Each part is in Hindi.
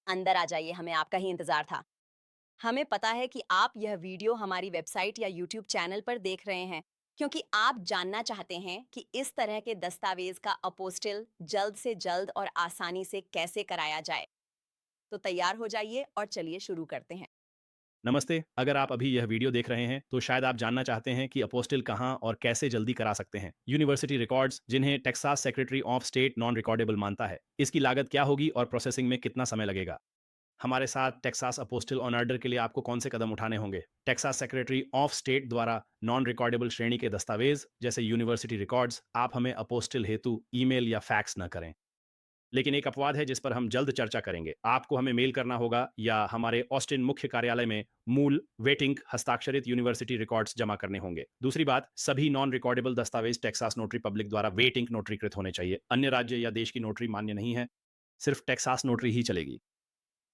अंदर आ जाइए, हमें आपका ही इंतजार था। हमें पता है कि आप यह वीडियो हमारी वेबसाइट या यूट्यूब चैनल पर देख रहे हैं, क्योंकि आप जानना चाहते हैं कि इस तरह के दस्तावेज का अपोस्टिल जल्द से जल्द और आसानी से कैसे कराया जाए। तो तैयार हो जाइए और चलिए शुरू करते हैं। नमस्ते। अगर आप अभी यह वीडियो देख रहे हैं तो शायद आप जानना चाहते हैं कि अपोस्टिल कहां और कैसे जल्दी करा सकते हैं। यूनिवर्सिटी रिकॉर्ड्स, जिन्हें Texas secretary of state non recordable मानता है, इसकी लागत क्या होगी और प्रोसेसिंग में कितना समय लगेगा। हमारे साथ टेक्सास अपोस्टिल ऑन ऑर्डर के लिए आपको कौन से कदम उठाने होंगे। टेक्सास सेक्रेटरी ऑफ स्टेट द्वारा नॉन रिकॉर्डेबल श्रेणी के दस्तावेज जैसे यूनिवर्सिटी रिकॉर्ड्स आप हमें अपोस्टिल हेतु ईमेल या फैक्स न करें। लेकिन एक अपवाद है जिस पर हम जल्द चर्चा करेंगे। आपको हमें मेल करना होगा या हमारे ऑस्टिन मुख्य कार्यालय में मूल वेटिंग हस्ताक्षरित यूनिवर्सिटी रिकॉर्ड्स जमा करने होंगे। दूसरी बात, सभी नॉन रिकॉर्डेबल दस्तावेज टेक्सास नोटरी पब्लिक द्वारा वेटिंग नोटरीकृत होने चाहिए। अन्य राज्य या देश की नोटरी मान्य नहीं है, सिर्फ टेक्सास नोटरी ही चलेगी।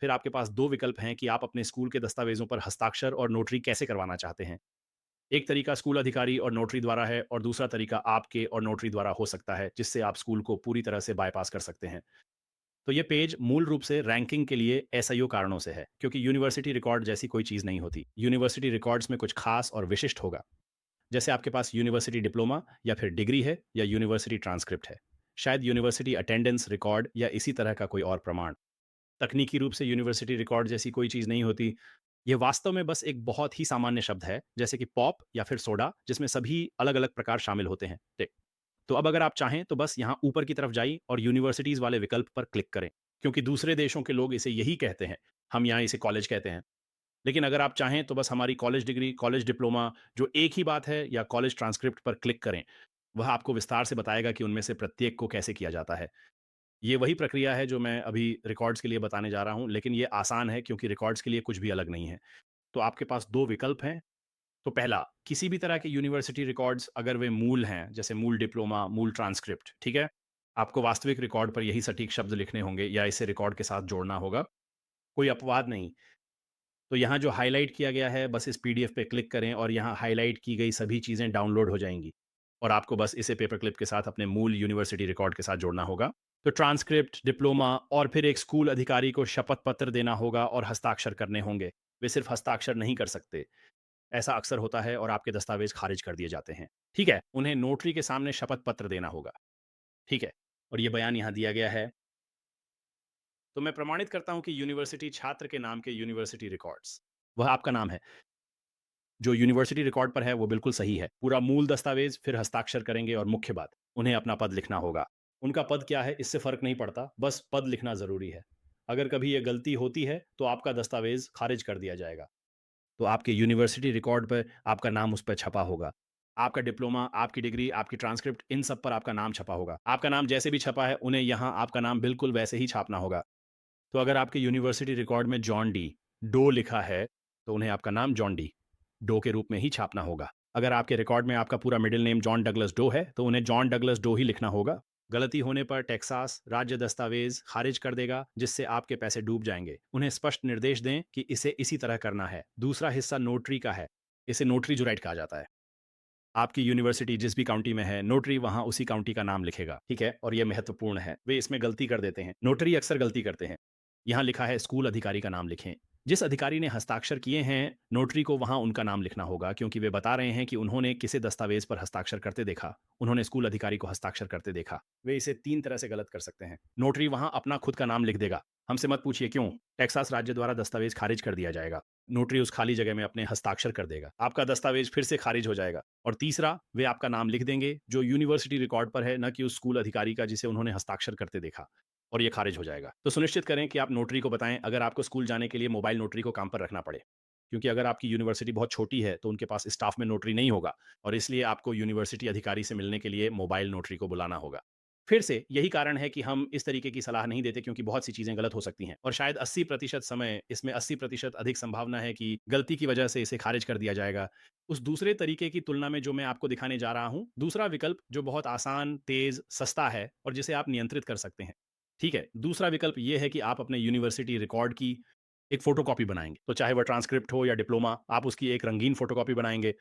फिर आपके पास दो विकल्प हैं कि आप अपने स्कूल के दस्तावेजों पर हस्ताक्षर और नोटरी कैसे करवाना चाहते हैं। एक तरीका स्कूल अधिकारी और नोटरी द्वारा है और दूसरा तरीका आपके और नोटरी द्वारा हो सकता है, जिससे आप स्कूल को पूरी तरह से बायपास कर सकते हैं। तो ये पेज मूल रूप से रैंकिंग के लिए एसआईओ कारणों से है, क्योंकि यूनिवर्सिटी रिकॉर्ड जैसी कोई चीज़ नहीं होती। यूनिवर्सिटी रिकॉर्ड्स में कुछ खास और विशिष्ट होगा, जैसे आपके पास यूनिवर्सिटी डिप्लोमा या फिर डिग्री है या यूनिवर्सिटी ट्रांसक्रिप्ट है, शायद यूनिवर्सिटी अटेंडेंस रिकॉर्ड या इसी तरह का कोई और प्रमाण। तकनीकी रूप से यूनिवर्सिटी रिकॉर्ड जैसी कोई चीज़ नहीं होती। ये वास्तव में बस एक बहुत ही सामान्य शब्द है, जैसे कि पॉप या फिर सोडा, जिसमें सभी अलग अलग प्रकार शामिल होते हैं। तो अब अगर आप चाहें तो बस यहाँ ऊपर की तरफ जाइए और यूनिवर्सिटीज़ वाले विकल्प पर क्लिक करें, क्योंकि दूसरे देशों के लोग इसे यही कहते हैं। हम यहाँ इसे कॉलेज कहते हैं। लेकिन अगर आप चाहें तो बस हमारी कॉलेज डिग्री, कॉलेज डिप्लोमा, जो एक ही बात है, या कॉलेज ट्रांसक्रिप्ट पर क्लिक करें। वह आपको विस्तार से बताएगा कि उनमें से प्रत्येक को कैसे किया जाता है। ये वही प्रक्रिया है जो मैं अभी रिकॉर्ड्स के लिए बताने जा रहा हूँ, लेकिन ये आसान है क्योंकि रिकॉर्ड्स के लिए कुछ भी अलग नहीं है। तो आपके पास 2 विकल्प हैं। तो पहला, किसी भी तरह के यूनिवर्सिटी रिकॉर्ड्स अगर वे मूल हैं, जैसे मूल डिप्लोमा, मूल ट्रांसक्रिप्ट, ठीक है? आपको वास्तविक रिकॉर्ड पर यही सटीक शब्द लिखने होंगे या इसे रिकॉर्ड के साथ जोड़ना होगा। कोई अपवाद नहीं। तो यहाँ जो हाइलाइट किया गया है, बस इस पीडीएफ पे क्लिक करें और यहाँ हाइलाइट की गई सभी चीज़ें डाउनलोड हो जाएँगी और आपको बस इसे पेपर क्लिप के साथ अपने मूल यूनिवर्सिटी रिकॉर्ड के साथ जोड़ना होगा। तो ट्रांसक्रिप्ट, डिप्लोमा और फिर एक स्कूल अधिकारी को शपथ पत्र देना होगा और हस्ताक्षर करने होंगे। वे सिर्फ हस्ताक्षर नहीं कर सकते। ऐसा अक्सर होता है और आपके दस्तावेज खारिज कर दिए जाते हैं। ठीक है? उन्हें नोटरी के सामने शपथ पत्र देना होगा। ठीक है? और ये बयान यहाँ दिया गया है। तो मैं प्रमाणित करता हूँ कि यूनिवर्सिटी छात्र के नाम के यूनिवर्सिटी रिकॉर्ड्स, वह आपका नाम है। जो यूनिवर्सिटी रिकॉर्ड पर है वो बिल्कुल सही है। पूरा मूल दस्तावेज, फिर हस्ताक्षर करेंगे और मुख्य बात, उन्हें अपना पद लिखना होगा। उनका पद क्या है इससे फ़र्क नहीं पड़ता, बस पद लिखना ज़रूरी है। अगर कभी ये गलती होती है तो आपका दस्तावेज खारिज कर दिया जाएगा। तो आपके यूनिवर्सिटी रिकॉर्ड पर आपका नाम उस पे छपा होगा। आपका डिप्लोमा, आपकी डिग्री, आपकी ट्रांसक्रिप्ट, इन सब पर आपका नाम छपा होगा। आपका नाम जैसे भी छपा है, उन्हें यहाँ आपका नाम बिल्कुल वैसे ही छापना होगा। तो अगर आपके यूनिवर्सिटी रिकॉर्ड में जॉन डी डो लिखा है, तो उन्हें आपका नाम जॉन डी डो के रूप में ही छापना होगा। अगर आपके रिकॉर्ड में आपका पूरा middle name John Douglas Doe है, तो उन्हें जॉन डगलस डो ही लिखना होगा। गलती होने पर टेक्सास राज्य दस्तावेज खारिज कर देगा, जिससे आपके पैसे डूब जाएंगे। उन्हें स्पष्ट निर्देश दें कि इसे इसी तरह करना है। दूसरा हिस्सा नोटरी का है। इसे नोटरी जुराइट कहा जाता है। आपकी यूनिवर्सिटी जिस भी काउंटी में है, नोटरी वहां उसी काउंटी का नाम लिखेगा। ठीक है? और यह महत्वपूर्ण है। वे इसमें गलती कर देते हैं। नोटरी अक्सर गलती करते हैं। यहाँ लिखा है स्कूल अधिकारी का नाम लिखें। जिस अधिकारी ने हस्ताक्षर किए हैं, नोटरी को वहां उनका नाम लिखना होगा, क्योंकि वे बता रहे हैं कि उन्होंने किसी दस्तावेज पर हस्ताक्षर करते देखा। उन्होंने स्कूल अधिकारी को हस्ताक्षर करते देखा। वे इसे 3 तरह से गलत कर सकते हैं। नोटरी वहां अपना खुद का नाम लिख देगा। हमसे मत पूछिए क्यों। टेक्सास राज्य द्वारा दस्तावेज खारिज कर दिया जाएगा। नोटरी उस खाली जगह में अपने हस्ताक्षर कर देगा। आपका दस्तावेज फिर से खारिज हो जाएगा। और तीसरा, वे आपका नाम लिख देंगे जो यूनिवर्सिटी रिकॉर्ड पर है, न कि उस स्कूल अधिकारी का जिसे उन्होंने हस्ताक्षर करते देखा, और ये खारिज हो जाएगा। तो सुनिश्चित करें कि आप नोटरी को बताएं अगर आपको स्कूल जाने के लिए मोबाइल नोटरी को काम पर रखना पड़े, क्योंकि अगर आपकी यूनिवर्सिटी बहुत छोटी है तो उनके पास स्टाफ में नोटरी नहीं होगा, और इसलिए आपको यूनिवर्सिटी अधिकारी से मिलने के लिए मोबाइल नोटरी को बुलाना होगा। फिर से यही कारण है कि हम इस तरीके की सलाह नहीं देते, क्योंकि बहुत सी चीज़ें गलत हो सकती हैं और शायद 80% समय इसमें 80% अधिक संभावना है कि गलती की वजह से इसे खारिज कर दिया जाएगा। उस दूसरे तरीके की तुलना में जो मैं आपको दिखाने जा रहा हूँ, दूसरा विकल्प जो बहुत आसान, तेज़, सस्ता है और जिसे आप नियंत्रित कर सकते हैं। ठीक है? दूसरा विकल्प ये है कि आप अपने यूनिवर्सिटी रिकॉर्ड की एक फ़ोटोकॉपी बनाएँगे। तो चाहे वह ट्रांसक्रिप्ट हो या डिप्लोमा, आप उसकी एक रंगीन फ़ोटोकॉपी बनाएँगे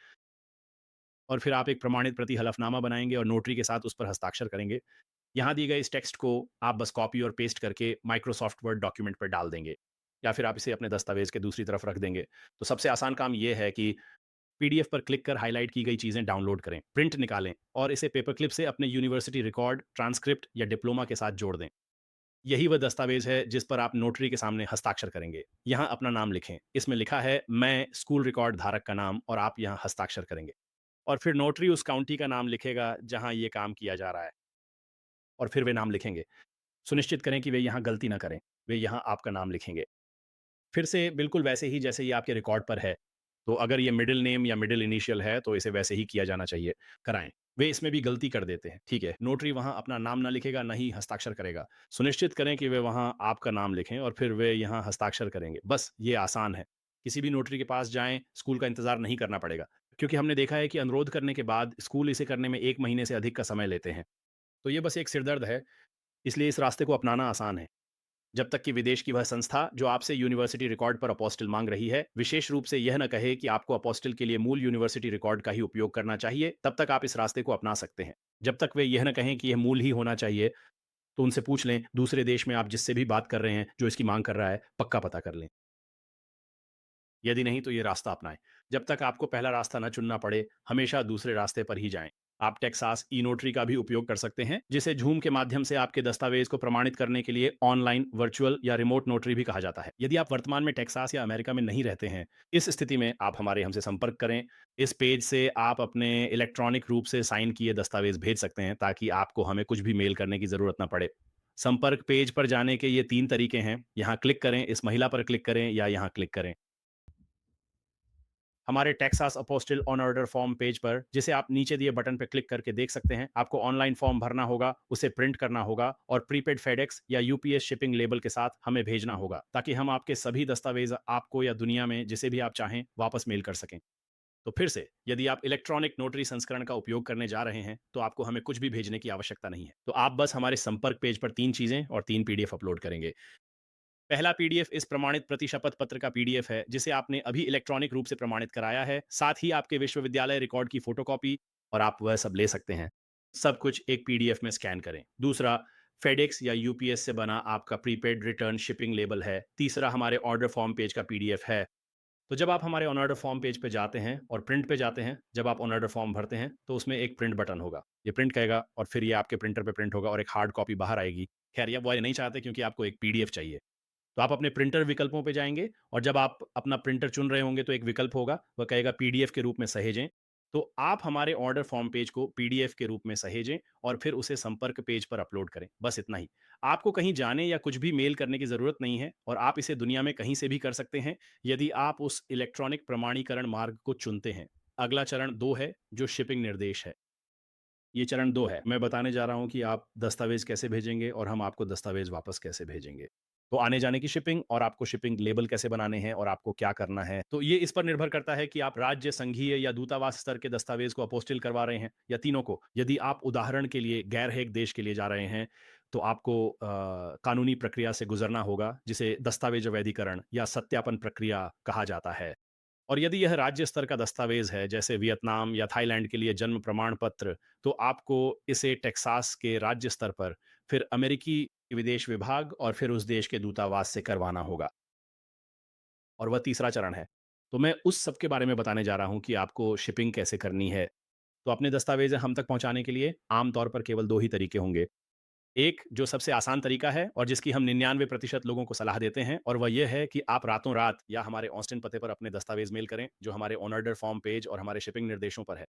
और फिर आप एक प्रमाणित प्रति हलफ़नामा बनाएँगे और नोटरी के साथ उस पर हस्ताक्षर करेंगे। यहाँ दिए गए इस टेक्स्ट को आप बस कॉपी और पेस्ट करके माइक्रोसॉफ्ट वर्ड डॉक्यूमेंट पर डाल देंगे या फिर आप इसे अपने दस्तावेज के दूसरी तरफ रख देंगे। तो सबसे आसान काम ये है कि पीडीएफ पर क्लिक कर हाईलाइट की गई चीज़ें डाउनलोड करें, प्रिंट निकालें और इसे पेपर क्लिप से अपने यूनिवर्सिटी रिकॉर्ड, ट्रांसक्रिप्ट या डिप्लोमा के साथ जोड़ दें। यही वह दस्तावेज है जिस पर आप नोटरी के सामने हस्ताक्षर करेंगे। यहाँ अपना नाम लिखें। इसमें लिखा है मैं स्कूल रिकॉर्ड धारक का नाम और आप यहाँ हस्ताक्षर करेंगे। और फिर नोटरी उस काउंटी का नाम लिखेगा जहाँ ये काम किया जा रहा है और फिर वे नाम लिखेंगे। सुनिश्चित करें कि वे यहाँ गलती ना करें। वे यहाँ आपका नाम लिखेंगे। फिर से बिल्कुल वैसे ही जैसे ये आपके रिकॉर्ड पर है। तो अगर ये मिडल नेम या मिडल इनिशियल है तो इसे वैसे ही किया जाना चाहिए, कराएँ। वे इसमें भी गलती कर देते हैं, ठीक है। नोटरी वहाँ अपना नाम ना लिखेगा, ना ही हस्ताक्षर करेगा। सुनिश्चित करें कि वे वहाँ आपका नाम लिखें और फिर वे यहाँ हस्ताक्षर करेंगे। बस ये आसान है। किसी भी नोटरी के पास जाएँ, स्कूल का इंतज़ार नहीं करना पड़ेगा। क्योंकि हमने देखा है कि अनुरोध करने के बाद स्कूल इसे करने में 1 महीने से अधिक का समय लेते हैं। तो ये बस एक सिरदर्द है, इसलिए इस रास्ते को अपनाना आसान है। जब तक कि विदेश की वह संस्था जो आपसे यूनिवर्सिटी रिकॉर्ड पर अपोस्टिल मांग रही है, विशेष रूप से यह न कहे कि आपको अपोस्टिल के लिए मूल यूनिवर्सिटी रिकॉर्ड का ही उपयोग करना चाहिए, तब तक आप इस रास्ते को अपना सकते हैं। जब तक वे यह न कहें कि यह मूल ही होना चाहिए, तो उनसे पूछ लें, दूसरे देश में आप जिससे भी बात कर रहे हैं, जो इसकी मांग कर रहा है, पक्का पता कर लें। यदि नहीं तो ये रास्ता अपनाएं। जब तक आपको पहला रास्ता न चुनना पड़े, हमेशा दूसरे रास्ते पर ही जाएं। आप टेक्सास ई नोटरी का भी उपयोग कर सकते हैं, जिसे झूम के माध्यम से आपके दस्तावेज को प्रमाणित करने के लिए ऑनलाइन, वर्चुअल या रिमोट नोटरी भी कहा जाता है। यदि आप वर्तमान में टेक्सास या अमेरिका में नहीं रहते हैं, इस स्थिति में आप हमारे हमसे संपर्क करें। इस पेज से आप अपने इलेक्ट्रॉनिक रूप से साइन किए दस्तावेज भेज सकते हैं ताकि आपको हमें कुछ भी मेल करने की जरूरत न पड़े। संपर्क पेज पर जाने के ये 3 तरीके हैं। यहाँ क्लिक करें, इस महिला पर क्लिक करें या यहाँ क्लिक करें। हमारे Texas apostille on order form page पर, जिसे आप नीचे दिए बटन पर क्लिक करके देख सकते हैं, आपको ऑनलाइन फॉर्म भरना होगा, उसे प्रिंट करना होगा और प्रीपेड फेडेक्स या यूपीएस शिपिंग लेबल के साथ हमें भेजना होगा ताकि हम आपके सभी दस्तावेज आपको या दुनिया में जिसे भी आप चाहें वापस मेल कर सकें। तो फिर से, यदि आप इलेक्ट्रॉनिक नोटरी संस्करण का उपयोग करने जा रहे हैं तो आपको हमें कुछ भी भेजने की आवश्यकता नहीं है। तो आप बस हमारे संपर्क पेज पर 3 चीजें और 3 पीडीएफ अपलोड करेंगे। पहला पीडीएफ इस प्रमाणित प्रति शपथ पत्र का पीडीएफ है जिसे आपने अभी इलेक्ट्रॉनिक रूप से प्रमाणित कराया है। साथ ही आपके विश्वविद्यालय रिकॉर्ड की फोटोकॉपी और आप वह सब ले सकते हैं। सब कुछ एक पीडीएफ में स्कैन करें। दूसरा, फेडेक्स या यूपीएस से बना आपका प्रीपेड रिटर्न शिपिंग लेबल है। तीसरा, हमारे ऑर्डर फॉर्म पेज का पीडीएफ है। तो जब आप हमारे ऑन ऑर्डर फॉर्म पेज पे जाते हैं और प्रिंट पे जाते हैं, जब आप ऑन ऑर्डर फॉर्म भरते हैं तो उसमें एक प्रिंट बटन होगा। ये प्रिंट कहेगा और फिर ये आपके प्रिंटर पे प्रिंट होगा और एक हार्ड कॉपी बाहर आएगी। खैर, ये वो नहीं चाहते क्योंकि आपको एक पीडीएफ चाहिए। तो आप अपने प्रिंटर विकल्पों पे जाएँगे और जब आप अपना प्रिंटर चुन रहे होंगे तो एक विकल्प होगा, वह कहेगा पीडीएफ के रूप में सहेजें। तो आप हमारे ऑर्डर फॉर्म पेज को पीडीएफ के रूप में सहेजें और फिर उसे संपर्क पेज पर अपलोड करें। बस इतना ही। आपको कहीं जाने या कुछ भी मेल करने की ज़रूरत नहीं है और आप इसे दुनिया में कहीं से भी कर सकते हैं, यदि आप उस इलेक्ट्रॉनिक प्रमाणीकरण मार्ग को चुनते हैं। अगला चरण 2 है, जो शिपिंग निर्देश है। ये चरण 2 है। मैं बताने जा रहा हूँ कि आप दस्तावेज़ कैसे भेजेंगे और हम आपको दस्तावेज़ वापस कैसे भेजेंगे। तो आने-जाने की शिपिंग और आपको शिपिंग लेबल कैसे बनाने हैं और आपको क्या करना है। तो ये इस पर निर्भर करता है कि आप राज्य, संघीय या दूतावास स्तर के दस्तावेज़ को अपोस्टिल करवा रहे हैं या तीनों को। यदि आप उदाहरण के लिए गैर हेग देश के लिए जा रहे हैं, तो आपको कानूनी प्रक्रिया से गुज़रना होगा, जिसे दस्तावेज़ वैधीकरण या सत्यापन प्रक्रिया कहा जाता है। और यदि यह राज्य स्तर का दस्तावेज है, जैसे वियतनाम या थाईलैंड के लिए जन्म प्रमाण पत्र, तो आपको इसे टेक्सास के राज्य स्तर पर, फिर अमेरिकी विदेश विभाग और फिर उस देश के दूतावास से करवाना होगा। और वह तीसरा चरण है। तो मैं उस सब के बारे में बताने जा रहा हूँ कि आपको शिपिंग कैसे करनी है। तो अपने दस्तावेज़ हम तक पहुँचाने के लिए आम तौर पर केवल 2 ही तरीके होंगे। एक जो सबसे आसान तरीका है और जिसकी हम 99% लोगों को सलाह देते हैं, और वह ये है कि आप रातों-रात या हमारे ऑस्टिन पते पर अपने दस्तावेज़ मेल करें, जो हमारे ऑन ऑर्डर फॉर्म पेज और हमारे शिपिंग निर्देशों पर है।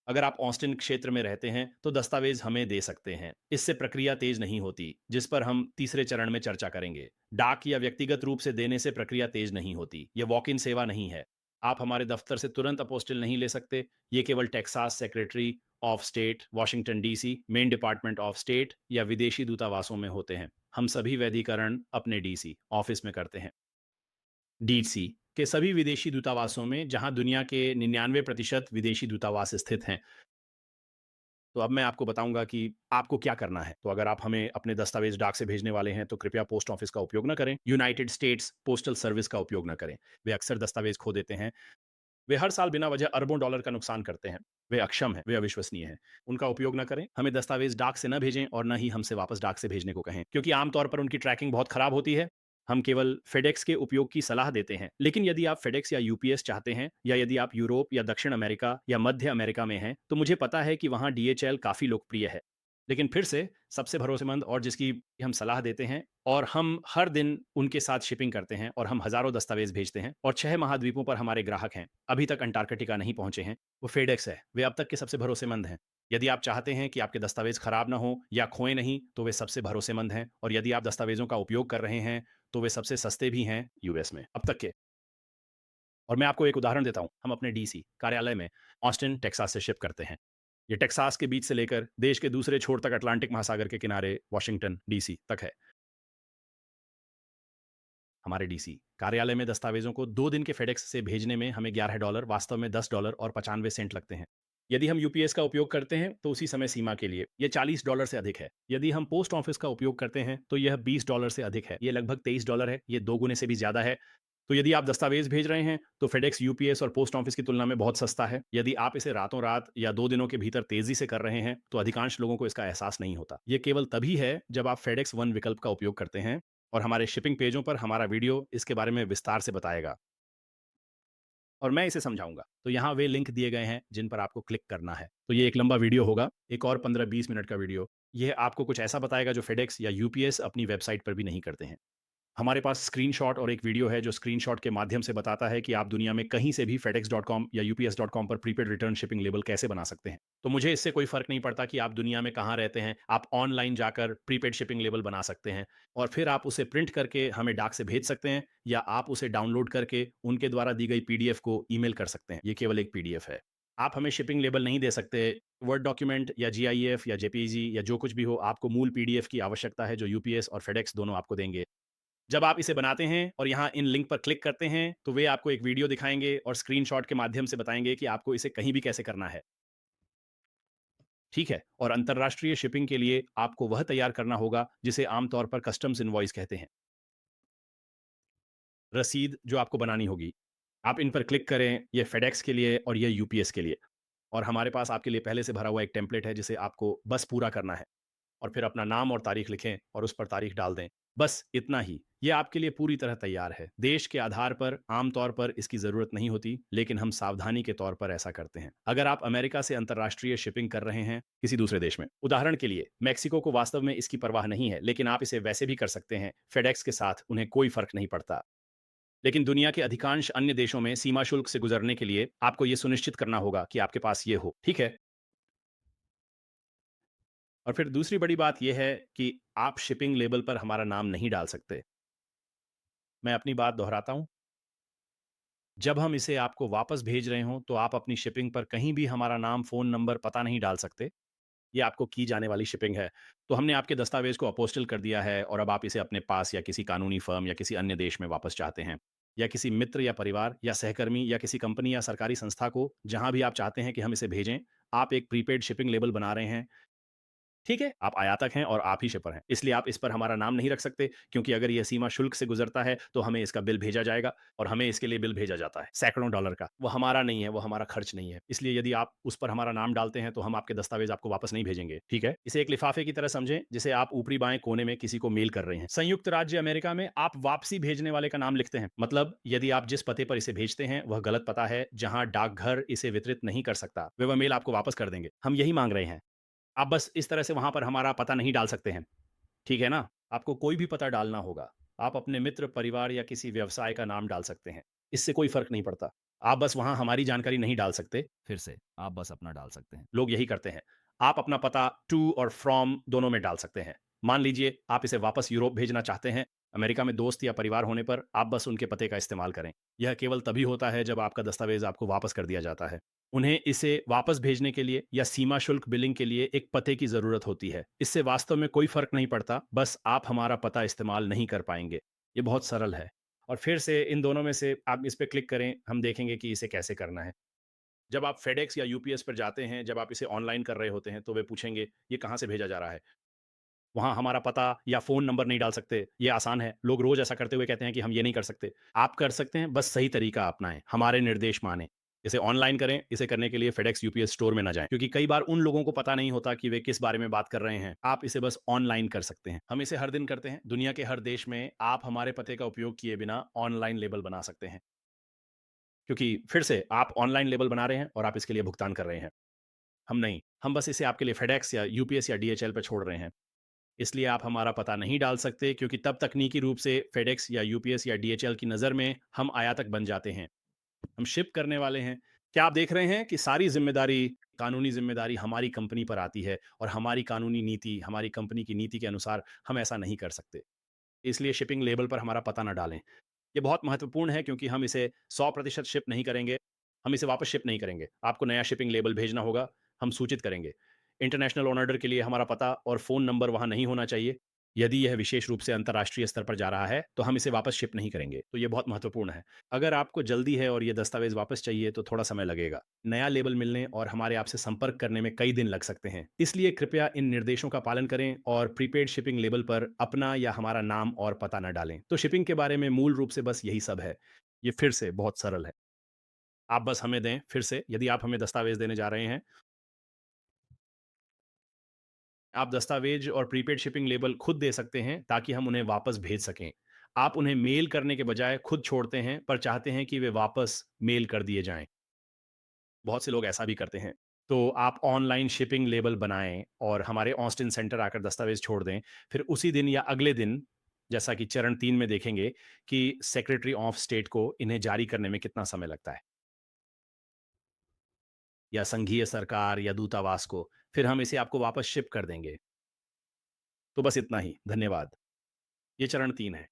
अगर आप ऑस्टिन क्षेत्र में रहते हैं, तो दस्तावेज़ हमें दे सकते हैं। इससे प्रक्रिया तेज़ नहीं होती, जिस पर हम तीसरे चरण में चर्चा करेंगे। डाक या व्यक्तिगत रूप से देने से प्रक्रिया तेज़ नहीं होती। ये वॉक इन सेवा नहीं है। आप हमारे दफ्तर से तुरंत अपोस्टिल नहीं ले सकते। ये केवल Texas secretary of state, Washington DC, main department of state या विदेशी दूतावासों में होते हैं। हम सभी वैधीकरण अपने डीसी ऑफिस में करते हैं। डीसी के सभी विदेशी दूतावासों में, जहां दुनिया के 99% विदेशी दूतावास स्थित हैं। तो अब मैं आपको बताऊंगा कि आपको क्या करना है। तो अगर आप हमें अपने दस्तावेज डाक से भेजने वाले हैं तो कृपया पोस्ट ऑफिस का उपयोग ना करें। यूनाइटेड स्टेट्स पोस्टल सर्विस का उपयोग ना करें। वे अक्सर दस्तावेज खो देते हैं। वे हर साल बिना वजह अरबों डॉलर का नुकसान करते हैं। वे अक्षम हैं, वे अविश्वसनीय हैं। उनका उपयोग ना करें। हमें दस्तावेज डाक से ना भेजें और ना ही हमसे वापस डाक से भेजने को कहें, क्योंकि आमतौर पर उनकी ट्रैकिंग बहुत खराब होती है। हम केवल फेडेक्स के उपयोग की सलाह देते हैं, लेकिन यदि आप फेडेक्स या यूपीएस चाहते हैं, या यदि आप यूरोप या दक्षिण अमेरिका या मध्य अमेरिका में हैं, तो मुझे पता है कि वहाँ डीएचएल काफ़ी लोकप्रिय है। लेकिन फिर से सबसे भरोसेमंद और जिसकी हम सलाह देते हैं और हम हर दिन उनके साथ शिपिंग करते हैं और हम हज़ारों दस्तावेज़ भेजते हैं और 6 महाद्वीपों पर हमारे ग्राहक हैं, अभी तक अंटार्कटिका नहीं पहुँचे हैं, वो फेडेक्स है। वे अब तक के सबसे भरोसेमंद हैं। यदि आप चाहते हैं कि आपके दस्तावेज़ खराब ना हो या खोएँ नहीं, तो वे सबसे भरोसेमंद हैं और यदि आप दस्तावेज़ों का उपयोग कर रहे हैं, तो वे सबसे सस्ते भी हैं यूएस में, अब तक के। और मैं आपको एक उदाहरण देता हूँ, हम अपने डीसी कार्यालय में ऑस्टिन, टेक्सास से शिप करते हैं। ये टेक्सास के बीच से लेकर देश के दूसरे छोर तक अटलांटिक महासागर के किनारे वाशिंगटन डीसी तक है। हमारे डीसी कार्यालय में दस्तावेजों को 2 दिन के फेडेक्स से भेजने में हमें $11 वास्तव में $10 और 95 सेंट लगते हैं। यदि हम यूपीएस का उपयोग करते हैं तो उसी समय सीमा के लिए ये $40 से अधिक है। यदि हम पोस्ट ऑफिस का उपयोग करते हैं तो यह $20 से अधिक है। ये लगभग $23 है। ये 2 गुने से भी ज़्यादा है। तो यदि आप दस्तावेज भेज रहे हैं तो फेडेक्स यूपीएस और पोस्ट ऑफिस की तुलना में बहुत सस्ता है। यदि आप इसे रातों रात या 2 दिनों के भीतर तेजी से कर रहे हैं तो अधिकांश लोगों को इसका एहसास नहीं होता। ये केवल तभी है जब आप फेडेक्स वन विकल्प का उपयोग करते हैं और हमारे शिपिंग पेजों पर हमारा वीडियो इसके बारे में विस्तार से बताएगा और मैं इसे समझाऊंगा। तो यहाँ वे लिंक दिए गए हैं जिन पर आपको क्लिक करना है। तो ये एक लंबा वीडियो होगा, एक और 15-20 मिनट का वीडियो। यह आपको कुछ ऐसा बताएगा जो फेडेक्स या यूपीएस अपनी वेबसाइट पर भी नहीं करते हैं। हमारे पास स्क्रीनशॉट और एक वीडियो है जो स्क्रीनशॉट के माध्यम से बताता है कि आप दुनिया में कहीं से भी fedex.com या ups.com पर प्रीपेड रिटर्न शिपिंग लेबल कैसे बना सकते हैं। तो मुझे इससे कोई फ़र्क नहीं पड़ता कि आप दुनिया में कहाँ रहते हैं, आप ऑनलाइन जाकर प्रीपेड शिपिंग लेबल बना सकते हैं और फिर आप उसे प्रिंट करके हमें डाक से भेज सकते हैं या आप उसे डाउनलोड करके उनके द्वारा दी गई पीडीएफ को ईमेल कर सकते हैं। ये केवल एक पीडीएफ है। आप हमें शिपिंग लेबल नहीं दे सकते। वर्ड डॉक्यूमेंट या जीआईएफ या जेपीईजी या जो कुछ भी हो, आपको मूल पीडीएफ की आवश्यकता है जो यूपीएस और फेडेक्स दोनों आपको देंगे। जब आप इसे बनाते हैं और यहाँ इन लिंक पर क्लिक करते हैं, तो वे आपको एक वीडियो दिखाएँगे और स्क्रीनशॉट के माध्यम से बताएँगे कि आपको इसे कहीं भी कैसे करना है। ठीक है? और अंतर्राष्ट्रीय शिपिंग के लिए आपको वह तैयार करना होगा जिसे आमतौर पर कस्टम्स इनवॉइस कहते हैं। रसीद जो आपको बनानी होगी। आप इन पर क्लिक करें, ये फेडेक्स के लिए और ये यूपीएस के लिए। और हमारे पास आपके लिए पहले से भरा हुआ एक टेम्पलेट है जिसे आपको बस पूरा करना है। और फिर अपना नाम और तारीख लिखें और उस पर तारीख डाल दें। बस इतना ही। ये आपके लिए पूरी तरह तैयार है। देश के आधार पर आमतौर पर इसकी ज़रूरत नहीं होती, लेकिन हम सावधानी के तौर पर ऐसा करते हैं। अगर आप अमेरिका से अंतर्राष्ट्रीय शिपिंग कर रहे हैं किसी दूसरे देश में, उदाहरण के लिए मेक्सिको को वास्तव में इसकी परवाह नहीं है, लेकिन आप इसे वैसे भी कर सकते हैं। फेडेक्स के साथ उन्हें कोई फ़र्क नहीं पड़ता। लेकिन दुनिया के अधिकांश अन्य देशों में सीमा शुल्क से गुजरने के लिए आपको ये सुनिश्चित करना होगा कि आपके पास ये हो। ठीक है? और फिर दूसरी बड़ी बात ये है कि आप शिपिंग लेबल पर हमारा नाम नहीं डाल सकते। मैं अपनी बात दोहराता हूँ, जब हम इसे आपको वापस भेज रहे हों, तो आप अपनी शिपिंग पर कहीं भी हमारा नाम, फ़ोन नंबर, पता नहीं डाल सकते। ये आपको की जाने वाली शिपिंग है। तो हमने आपके दस्तावेज़ को अपोस्टिल कर दिया है और अब आप इसे अपने पास या किसी कानूनी फ़र्म या किसी अन्य देश में वापस चाहते हैं। या किसी मित्र या परिवार या सहकर्मी या किसी कंपनी या सरकारी संस्था को जहाँ भी आप चाहते हैं कि हम इसे भेजें, आप एक प्रीपेड शिपिंग लेबल बना रहे हैं। ठीक है, आप आयातक हैं और आप ही शिपर हैं। इसलिए आप इस पर हमारा नाम नहीं रख सकते क्योंकि अगर यह सीमा शुल्क से गुज़रता है, तो हमें इसका बिल भेजा जाएगा और हमें इसके लिए बिल भेजा जाता है, सैकड़ों डॉलर का। वो हमारा नहीं है, वो हमारा खर्च नहीं है। इसलिए यदि आप उस पर हमारा नाम डालते हैं, तो हम आपके दस्तावेज़ आपको वापस नहीं भेजेंगे, ठीक है? इसे एक लिफ़ाफ़े की तरह समझें, जिसे आप ऊपरी बाएँ कोने में किसी को मेल कर रहे हैं। संयुक्त राज्य अमेरिका में आप वापसी भेजने वाले का नाम लिखते हैं। मतलब यदि आप जिस पते पर इसे भेजते हैं, वह गलत पता है, जहाँ डाकघर इसे वितरित नहीं कर सकता, वे वह मेल आपको वापस कर देंगे। हम यही माँग रहे हैं। आप बस इस तरह से वहाँ पर हमारा पता नहीं डाल सकते हैं, ठीक है ना? आपको कोई भी पता डालना होगा। आप अपने मित्र, परिवार या किसी व्यवसाय का नाम डाल सकते हैं। इससे कोई फ़र्क नहीं पड़ता। आप बस वहाँ हमारी जानकारी नहीं डाल सकते। फिर से, आप बस अपना डाल सकते हैं। लोग यही करते हैं। आप अपना पता टू और फ्रॉम दोनों में डाल सकते हैं। मान लीजिए आप इसे वापस यूरोप भेजना चाहते हैं। अमेरिका में दोस्त या परिवार होने पर आप बस उनके पते का इस्तेमाल करें। यह केवल तभी होता है जब आपका दस्तावेज़ आपको वापस कर दिया जाता है। उन्हें इसे वापस भेजने के लिए या सीमा शुल्क बिलिंग के लिए एक पते की ज़रूरत होती है। इससे वास्तव में कोई फ़र्क नहीं पड़ता, बस आप हमारा पता इस्तेमाल नहीं कर पाएँगे। ये बहुत सरल है। और फिर से इन दोनों में से आप इस पे क्लिक करें, हम देखेंगे कि इसे कैसे करना है। जब आप फेडेक्स या यूपीएस पर जाते हैं, जब आप इसे ऑनलाइन कर रहे होते हैं, तो वे पूछेंगे, "ये कहाँ से भेजा जा रहा है?" वहाँ हमारा पता या फ़ोन नंबर नहीं डाल सकते, ये आसान है। लोग रोज़ ऐसा करते हुए कहते हैं कि हम ये नहीं कर सकते। आप कर सकते हैं, बस सही तरीका अपनाएँ, हमारे निर्देश मानें। इसे ऑनलाइन करें। इसे करने के लिए फेडेक्स यूपीएस स्टोर में ना जाएं, क्योंकि कई बार उन लोगों को पता नहीं होता कि वे किस बारे में बात कर रहे हैं। आप इसे बस ऑनलाइन कर सकते हैं। हम इसे हर दिन करते हैं। दुनिया के हर देश में आप हमारे पते का उपयोग किए बिना ऑनलाइन लेबल बना सकते हैं, क्योंकि फिर से आप ऑनलाइन लेबल बना रहे हैं और आप इसके लिए भुगतान कर रहे हैं। हम नहीं, हम बस इसे आपके लिए फेडेक्स या यूपीएस या डीएचएल पे छोड़ रहे हैं। इसलिए आप हमारा पता नहीं डाल सकते, क्योंकि तब तकनीकी रूप से फेडेक्स या यूपीएस या डीएचएल की नज़र में हम आयातक बन जाते हैं। हम शिप करने वाले हैं। क्या आप देख रहे हैं कि सारी ज़िम्मेदारी, कानूनी ज़िम्मेदारी हमारी कंपनी पर आती है, और हमारी कानूनी नीति, हमारी कंपनी की नीति के अनुसार हम ऐसा नहीं कर सकते। इसलिए शिपिंग लेबल पर हमारा पता ना डालें। ये बहुत महत्वपूर्ण है, क्योंकि हम इसे 100% शिप नहीं करेंगे। हम इसे वापस शिप नहीं करेंगे। आपको नया शिपिंग लेबल भेजना होगा, हम सूचित करेंगे। इंटरनेशनल ऑर्डर के लिए हमारा पता और फ़ोन नंबर वहाँ नहीं होना चाहिए। यदि यह विशेष रूप से अंतर्राष्ट्रीय स्तर पर जा रहा है, तो हम इसे वापस शिप नहीं करेंगे। तो ये बहुत महत्वपूर्ण है। अगर आपको जल्दी है और ये दस्तावेज़ वापस चाहिए, तो थोड़ा समय लगेगा। नया लेबल मिलने और हमारे आपसे संपर्क करने में कई दिन लग सकते हैं। इसलिए कृपया इन निर्देशों का पालन करें और प्रीपेड शिपिंग लेबल पर अपना या हमारा नाम और पता न डालें। तो शिपिंग के बारे में मूल रूप से बस यही सब है। ये फिर से बहुत सरल है। आप बस हमें दें, फिर से यदि आप हमें दस्तावेज़ देने जा रहे हैं, आप दस्तावेज और प्रीपेड शिपिंग लेबल खुद दे सकते हैं, ताकि हम उन्हें वापस भेज सकें। आप उन्हें मेल करने के बजाय खुद छोड़ते हैं, पर चाहते हैं कि वे वापस मेल कर दिए जाएँ। बहुत से लोग ऐसा भी करते हैं। तो आप ऑनलाइन शिपिंग लेबल बनाएँ और हमारे ऑस्टिन सेंटर आकर दस्तावेज़ छोड़ दें। फिर उसी दिन या अगले दिन, जैसा कि चरण 3 में देखेंगे, कि सेक्रेटरी ऑफ स्टेट को इन्हें जारी करने में कितना समय लगता है, या संघीय सरकार या दूतावास को। फिर हम इसे आपको वापस शिप कर देंगे। तो बस इतना ही। धन्यवाद। ये चरण 3 है।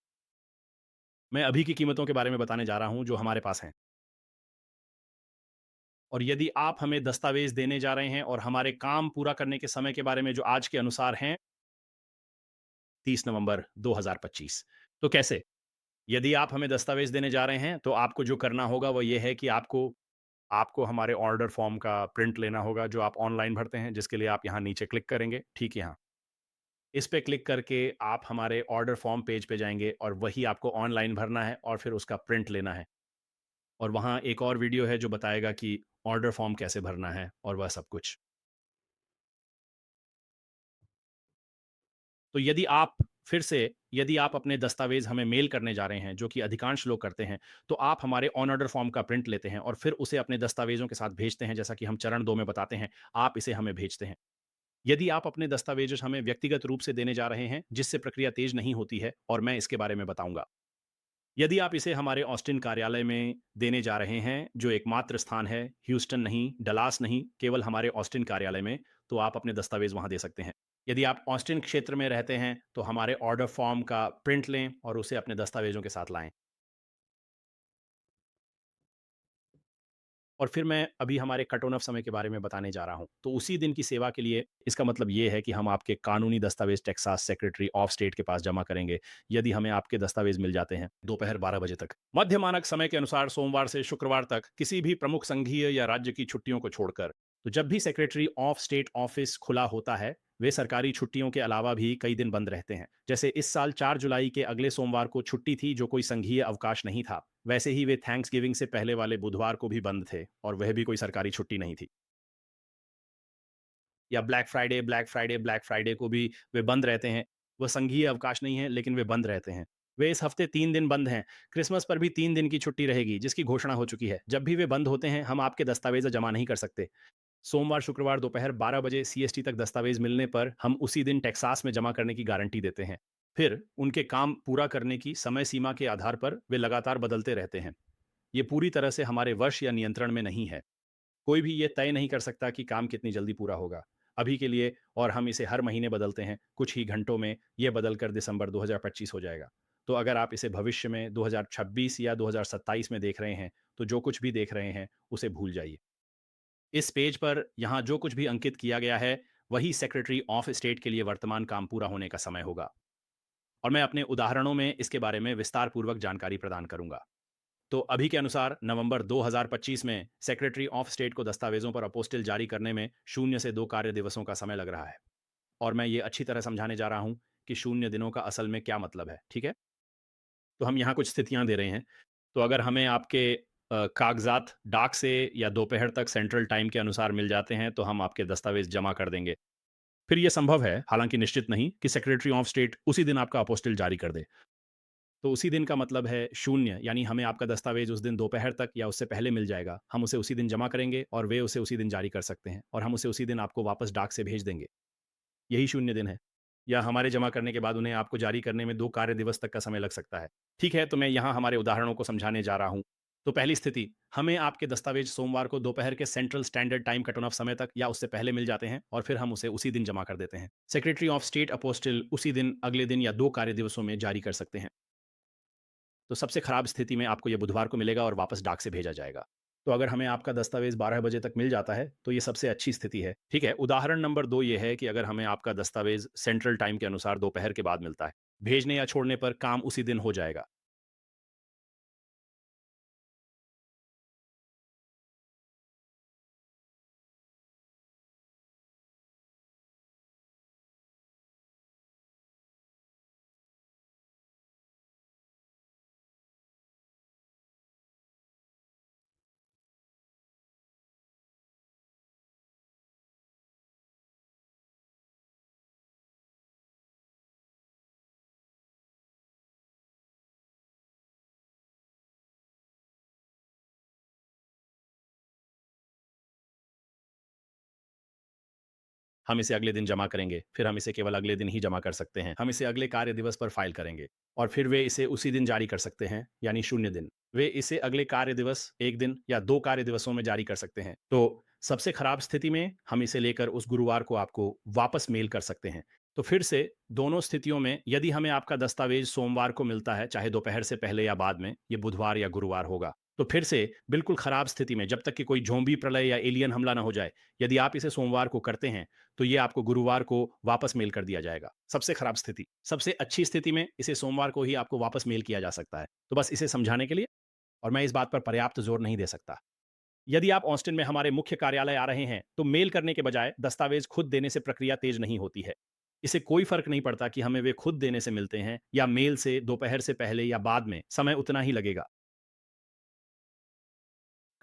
मैं अभी की कीमतों के बारे में बताने जा रहा हूँ जो हमारे पास हैं। और यदि आप हमें दस्तावेज़ देने जा रहे हैं और हमारे काम पूरा करने के समय के बारे में जो आज के अनुसार हैं, 30 नवंबर 2025। तो कैसे? यदि आप हमें दस्तावेज़ देने जा रहे हैं, तो आपको जो करना होगा वो ये है कि आपको आपको हमारे ऑर्डर फॉर्म का प्रिंट लेना होगा, जो आप ऑनलाइन भरते हैं, जिसके लिए आप यहाँ नीचे क्लिक करेंगे, ठीक यहाँ। इस पे क्लिक करके आप हमारे ऑर्डर फॉर्म पेज पे जाएँगे, और वही आपको ऑनलाइन भरना है और फिर उसका प्रिंट लेना है। और वहाँ एक और वीडियो है जो बताएगा कि ऑर्डर फॉर्म कैसे भरना है और वह सब कुछ। तो यदि आप अपने दस्तावेज़ हमें मेल करने जा रहे हैं, जो कि अधिकांश लोग करते हैं, तो आप हमारे ऑन ऑर्डर फॉर्म का प्रिंट लेते हैं और फिर उसे अपने दस्तावेज़ों के साथ भेजते हैं, जैसा कि हम चरण 2 में बताते हैं, आप इसे हमें भेजते हैं। यदि आप अपने दस्तावेज़ हमें व्यक्तिगत रूप से देने जा रहे हैं, जिससे प्रक्रिया तेज़ नहीं होती है, और मैं इसके बारे में बताऊँगा। यदि आप इसे हमारे ऑस्टिन कार्यालय में देने जा रहे हैं, जो एकमात्र स्थान है, ह्यूस्टन नहीं, डलास नहीं, केवल हमारे ऑस्टिन कार्यालय में, तो आप अपने दस्तावेज़ वहाँ दे सकते हैं। यदि आप ऑस्टिन क्षेत्र में रहते हैं, तो हमारे ऑर्डर फॉर्म का प्रिंट लें और उसे अपने दस्तावेज़ों के साथ लाएँ। और फिर मैं अभी हमारे कट ऑन ऑफ समय के बारे में बताने जा रहा हूँ। तो उसी दिन की सेवा के लिए इसका मतलब ये है कि हम आपके कानूनी दस्तावेज़ टेक्सास सेक्रेटरी ऑफ स्टेट के पास जमा करेंगे, यदि हमें आपके दस्तावेज़ मिल जाते हैं, दोपहर 12 बजे तक। मध्य मानक समय के अनुसार सोमवार से शुक्रवार तक, किसी भी प्रमुख संघीय या राज्य की छुट्टियों को छोड़कर। तो जब भी सेक्रेटरी ऑफ स्टेट ऑफिस खुला होता है, वे सरकारी छुट्टियों के अलावा भी कई दिन बंद रहते हैं। जैसे इस साल 4 जुलाई के अगले सोमवार को छुट्टी थी, जो कोई संघीय अवकाश नहीं था। वैसे ही वे थैंक्सगिविंग से पहले वाले बुधवार को भी बंद थे, और वह भी कोई सरकारी छुट्टी नहीं थी। या ब्लैक फ्राइडे को भी वे बंद रहते हैं। वह संघीय अवकाश नहीं है, लेकिन वे बंद रहते हैं। वे इस हफ्ते 3 दिन बंद हैं। क्रिसमस पर भी 3 दिन की छुट्टी रहेगी, जिसकी घोषणा हो चुकी है। जब भी वे बंद होते हैं, हम आपके दस्तावेज़ जमा नहीं कर सकते। सोमवार, शुक्रवार दोपहर 12 बजे सीएसटी तक दस्तावेज़ मिलने पर हम उसी दिन टेक्सास में जमा करने की गारंटी देते हैं। फिर उनके काम पूरा करने की समय सीमा के आधार पर वे लगातार बदलते रहते हैं। ये पूरी तरह से हमारे वश या नियंत्रण में नहीं है। कोई भी ये तय नहीं कर सकता कि काम कितनी जल्दी पूरा होगा। अभी के लिए, और हम इसे हर महीने बदलते हैं, कुछ ही घंटों में ये बदलकर दिसंबर 2025 हो जाएगा। तो अगर आप इसे भविष्य में 2026 या 2027 में देख रहे हैं, तो जो कुछ भी देख रहे हैं, उसे भूल जाइए। इस पेज पर यहाँ जो कुछ भी अंकित किया गया है, वही सेक्रेटरी ऑफ स्टेट के लिए वर्तमान काम पूरा होने का समय होगा। और मैं अपने उदाहरणों में इसके बारे में विस्तार पूर्वक जानकारी प्रदान करूंगा। तो अभी के अनुसार नवंबर 2025 में सेक्रेटरी ऑफ स्टेट को दस्तावेजों पर अपोस्टिल जारी करने में 0 से 2 कार्य दिवसों का समय लग रहा है। और मैं ये अच्छी तरह समझाने जा रहा हूँ कि 0 दिनों का असल में क्या मतलब है, ठीक है? तो हम यहाँ कुछ स्थितियाँ दे रहे हैं। तो अगर हमें आपके कागज़ात डाक से या दोपहर तक सेंट्रल टाइम के अनुसार मिल जाते हैं, तो हम आपके दस्तावेज़ जमा कर देंगे। फिर ये संभव है, हालाँकि निश्चित नहीं, कि सेक्रेटरी ऑफ स्टेट उसी दिन आपका अपोस्टिल जारी कर दे। तो उसी दिन का मतलब है शून्य, यानी हमें आपका दस्तावेज़ उस दिन दोपहर तक या उससे पहले मिल जाएगा। हम उसे उसी दिन जमा करेंगे और वे उसे उसी दिन जारी कर सकते हैं और हम उसे उसी दिन आपको वापस डाक से भेज देंगे। यही शून्य दिन है। या हमारे जमा करने के बाद उन्हें आपको जारी करने में 2 कार्य दिवस तक का समय लग सकता है। ठीक है, तो मैं यहाँ हमारे उदाहरणों को समझाने जा रहा हूँ। तो पहली स्थिति, हमें आपके दस्तावेज़ सोमवार को दोपहर के central standard time cut off समय तक या उससे पहले मिल जाते हैं और फिर हम उसे उसी दिन जमा कर देते हैं। सेक्रेटरी ऑफ स्टेट अपोस्टिल उसी दिन, अगले दिन या 2 कार्य दिवसों में जारी कर सकते हैं। तो सबसे खराब स्थिति में आपको ये बुधवार को मिलेगा और वापस डाक से भेजा जाएगा। तो अगर हमें आपका दस्तावेज़ 12 बजे तक मिल जाता है, तो ये सबसे अच्छी स्थिति है। ठीक है, उदाहरण नंबर 2 ये है कि अगर हमें आपका दस्तावेज़ सेंट्रल टाइम के अनुसार दोपहर के बाद मिलता है, भेजने या छोड़ने पर काम उसी दिन हो जाएगा। हम इसे अगले दिन जमा करेंगे, फिर हम इसे केवल अगले दिन ही जमा कर सकते हैं। हम इसे अगले कार्य दिवस पर फाइल करेंगे और फिर वे इसे उसी दिन जारी कर सकते हैं, यानी शून्य दिन। वे इसे अगले कार्य दिवस 1 दिन या 2 कार्य दिवसों में जारी कर सकते हैं। तो सबसे खराब स्थिति में हम इसे लेकर उस गुरुवार को आपको वापस मेल कर सकते हैं। तो फिर से दोनों स्थितियों में यदि हमें आपका दस्तावेज़ सोमवार को मिलता है, चाहे दोपहर से पहले या बाद में, ये बुधवार या गुरुवार होगा। तो फिर से बिल्कुल खराब स्थिति में, जब तक कि कोई ज़ॉम्बी प्रलय या एलियन हमला ना हो जाए, यदि आप इसे सोमवार को करते हैं, तो ये आपको गुरुवार को वापस मेल कर दिया जाएगा। सबसे खराब स्थिति। सबसे अच्छी स्थिति में इसे सोमवार को ही आपको वापस मेल किया जा सकता है। तो बस इसे समझाने के लिए, और मैं इस बात पर पर्याप्त ज़ोर नहीं दे सकता। यदि आप ऑस्टिन में हमारे मुख्य कार्यालय आ रहे हैं, तो मेल करने के बजाय दस्तावेज़ खुद देने से प्रक्रिया तेज़ नहीं होती है। इससे कोई फ़र्क नहीं पड़ता कि हमें वे खुद देने से मिलते हैं या मेल से दोपहर से पहले या बाद में, समय उतना ही लगेगा।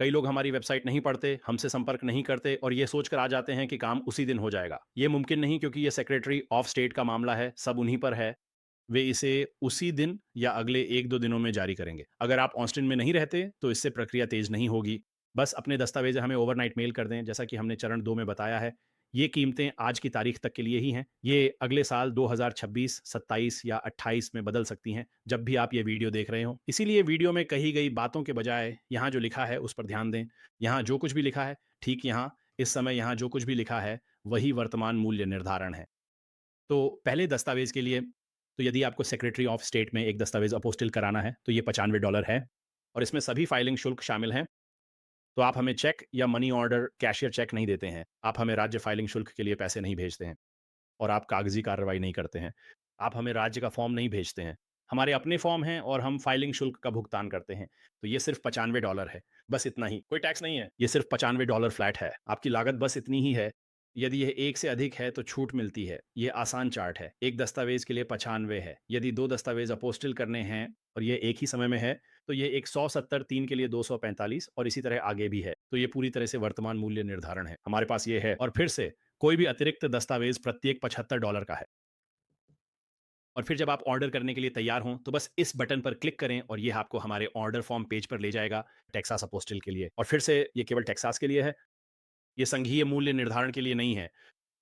कई लोग हमारी वेबसाइट नहीं पढ़ते, हमसे संपर्क नहीं करते और ये सोचकर आ जाते हैं कि काम उसी दिन हो जाएगा। ये मुमकिन नहीं, क्योंकि ये सेक्रेटरी ऑफ स्टेट का मामला है, सब उन्हीं पर है। वे इसे उसी दिन या अगले 1-2 दिनों में जारी करेंगे। अगर आप ऑस्टिन में नहीं रहते, तो इससे प्रक्रिया तेज़ नहीं होगी। बस अपने दस्तावेज़ हमें ओवरनाइट मेल कर दें, जैसा कि हमने चरण 2 में बताया है। ये कीमतें आज की तारीख तक के लिए ही हैं। ये अगले साल 2026, 27 या 28 में बदल सकती हैं, जब भी आप ये वीडियो देख रहे हों। इसीलिए वीडियो में कही गई बातों के बजाय यहाँ जो लिखा है, उस पर ध्यान दें। यहाँ जो कुछ भी लिखा है, ठीक यहाँ, इस समय यहाँ जो कुछ भी लिखा है, वही वर्तमान मूल्य निर्धारण है। तो पहले दस्तावेज़ के लिए, तो यदि आपको सेक्रेटरी ऑफ स्टेट में एक दस्तावेज़ अपोस्टिल कराना है, तो ये $95 है और इसमें सभी फाइलिंग शुल्क शामिल हैं। तो आप हमें चेक या मनी ऑर्डर कैशियर चेक नहीं देते हैं। आप हमें राज्य फाइलिंग शुल्क के लिए पैसे नहीं भेजते हैं और आप कागज़ी कार्रवाई नहीं करते हैं। आप हमें राज्य का फ़ॉर्म नहीं भेजते हैं। हमारे अपने फ़ॉर्म हैं और हम फाइलिंग शुल्क का भुगतान करते हैं। तो ये सिर्फ़ $95 है, बस इतना ही। कोई टैक्स नहीं है। ये सिर्फ़ $95 फ्लैट है। आपकी लागत बस इतनी ही है। यदि यह 1 से अधिक है तो छूट मिलती है। ये आसान चार्ट है। 1 दस्तावेज़ के लिए 95 है। यदि 2 दस्तावेज़ अपोस्टिल करने हैं और ये एक ही समय में है, तो ये 170, 3 के लिए 245 और इसी तरह आगे भी है। तो ये पूरी तरह से वर्तमान मूल्य निर्धारण है। हमारे पास ये है और फिर से कोई भी अतिरिक्त दस्तावेज़ प्रत्येक $75 का है। और फिर जब आप ऑर्डर करने के लिए तैयार हों, तो बस इस बटन पर क्लिक करें और ये आपको हमारे ऑर्डर फॉर्म पेज पर ले जाएगा, टेक्सास अपोस्टिल के लिए। और फिर से ये केवल टेक्सास के लिए है। ये संघीय मूल्य निर्धारण के लिए नहीं है,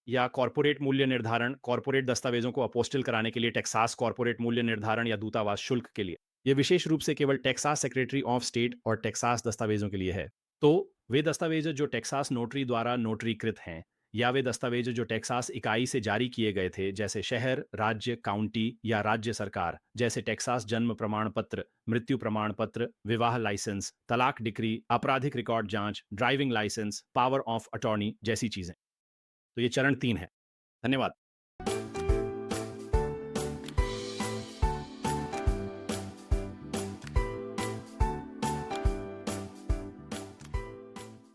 या कॉर्पोरेट मूल्य निर्धारण, कॉर्पोरेट दस्तावेज़ों को अपोस्टिल कराने के लिए टेक्सास कॉर्पोरेट मूल्य निर्धारण या दूतावास शुल्क के लिए। ये विशेष रूप से केवल टेक्सास सेक्रेटरी ऑफ स्टेट और टेक्सास दस्तावेज़ों के लिए है। तो वे दस्तावेज़ जो टेक्सास नोटरी द्वारा नोटरीकृत हैं, या वे दस्तावेज़ जो टेक्सास इकाई से जारी किए गए थे, जैसे शहर, राज्य, काउंटी या राज्य सरकार, जैसे टेक्सास जन्म प्रमाण पत्र, मृत्यु प्रमाण पत्र, विवाह लाइसेंस, तलाक डिक्री, आपराधिक रिकॉर्ड जांच, driving licence, power of attorney जैसी चीज़ें। तो ये चरण 3 है। धन्यवाद।